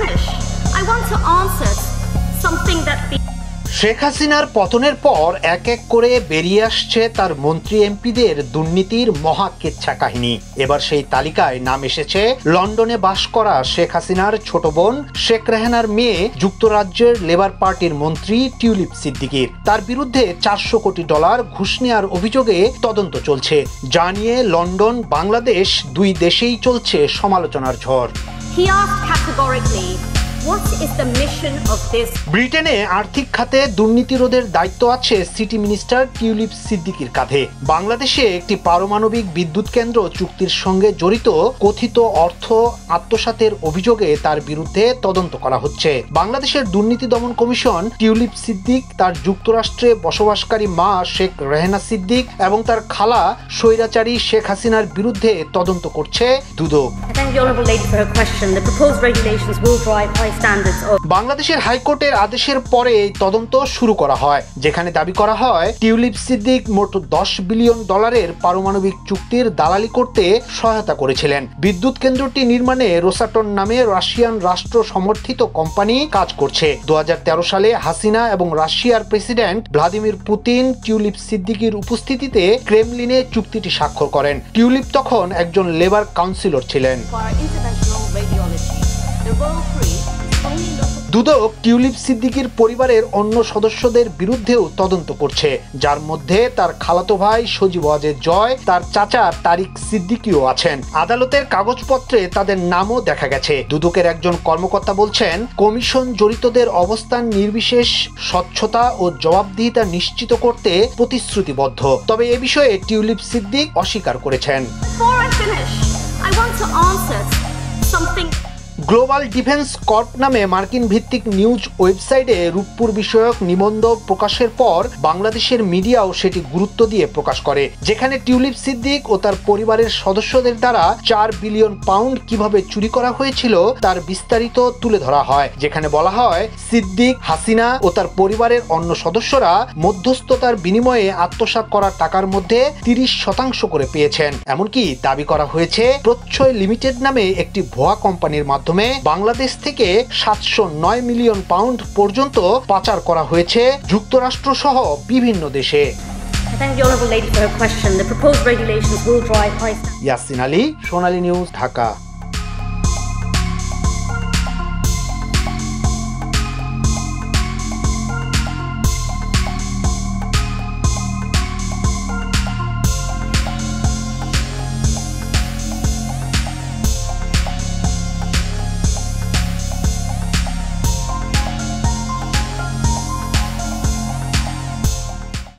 finish, I want to answer something that the Sheikh হাসিনার পতনের পর এক এক করে বেরিয়ে আসছে তার মন্ত্রী এমপিদের দুর্নীতির মহা কেচ্ছা কাহিনী। এবার সেই তালিকায় নাম এসেছে লন্ডনে বাস করা শেখ হাসিনার ছোট বোন শেখ রেহানার মেয়ে যুক্তরাজ্যের লেবার পার্টির মন্ত্রী টিউলিপ সিদ্দিকীর। তার বিরুদ্ধে $400 কোটি ঘুষ নেওয়ার অভিযোগে তদন্ত চলছে, যা নিয়ে লন্ডন বাংলাদেশ দুই দেশেই চলছে সমালোচনার ঝড়। He asked categorically, what is the mission of this? ব্রিটেনে আর্থিক খাতে দুর্নীতি রোধের দায়িত্ব আছে সিটি মিনিস্টার টিউলিপ সিদ্দিকীর কাঁধে। বাংলাদেশে একটি পারমাণবিক বিদ্যুৎ কেন্দ্র চুক্তির সঙ্গে জড়িত কথিত অর্থ আত্মসাতের অভিযোগে তার বিরুদ্ধে তদন্ত করা হচ্ছে। বাংলাদেশের দুর্নীতি দমন কমিশন টিউলিপ সিদ্দিক, তার যুক্তরাষ্ট্রে বসবাসকারী মা শেখ রেহানা সিদ্দিক এবং তার খালা স্বৈরাচারী শেখ হাসিনার বিরুদ্ধে তদন্ত করছে দুদক। বাংলাদেশের হাইকোর্টের আদেশের পরে এই তদন্ত শুরু করা হয়, যেখানে দাবি করা হয় টিউলিপ সিদ্দিক মোট $10 বিলিয়ন পারমাণবিক চুক্তির দালালি করতে সহায়তা করেছিলেন। বিদ্যুৎ কেন্দ্রটি নির্মাণে রোসাটন নামে রাশিয়ান রাষ্ট্র সমর্থিত কোম্পানি কাজ করছে। 2013 সালে হাসিনা এবং রাশিয়ার প্রেসিডেন্ট ভ্লাদিমির পুতিন টিউলিপ সিদ্দিকীর উপস্থিতিতে ক্রেমলিনে চুক্তিটি স্বাক্ষর করেন। টিউলিপ তখন একজন লেবার কাউন্সিলর ছিলেন। দুদক টিউলিপ সিদ্দিকীর পরিবারের অন্য সদস্যদের বিরুদ্ধেও তদন্ত করছে, যার মধ্যে তার খালাতো ভাই সজীব ওয়াজেদ জয়, তার চাচা তারিক সিদ্দিকীও আছেন। আদালতের কাগজপত্রে তাদের নামও দেখা গেছে। দুদকের একজন কর্মকর্তা বলছেন, কমিশন জড়িতদের অবস্থান নির্বিশেষ স্বচ্ছতা ও জবাবদিহিতা নিশ্চিত করতে প্রতিশ্রুতিবদ্ধ। তবে এ বিষয়ে টিউলিপ সিদ্দিক অস্বীকার করেছেন। গ্লোবাল ডিফেন্স কর্প নামে মার্কিন ভিত্তিক নিউজ ওয়েবসাইটে রূপপুর বিষয়ক নিবন্ধ প্রকাশের পর বাংলাদেশের মিডিয়াও সেটি গুরুত্ব দিয়ে প্রকাশ করে, যেখানে টিউলিপ সিদ্দিক ও তার পরিবারের সদস্যদের দ্বারা $4 বিলিয়ন কিভাবে চুরি করা হয়েছিল তার বিস্তারিত তুলে ধরা হয়। যেখানে বলা হয়, সিদ্দিক, হাসিনা ও তার পরিবারের অন্য সদস্যরা মধ্যস্থতার বিনিময়ে আত্মসাৎ করা টাকার মধ্যে 30% করে পেয়েছেন। এমনকি দাবি করা হয়েছে প্রচ্ছয় লিমিটেড নামে একটি ভুয়া কোম্পানির মাধ্যমে বাংলাদেশ থেকে $709 মিলিয়ন পর্যন্ত পাচার করা হয়েছে যুক্তরাষ্ট্র সহ বিভিন্ন দেশে। ইয়াসিন আলী, সোনালী নিউজ, ঢাকা।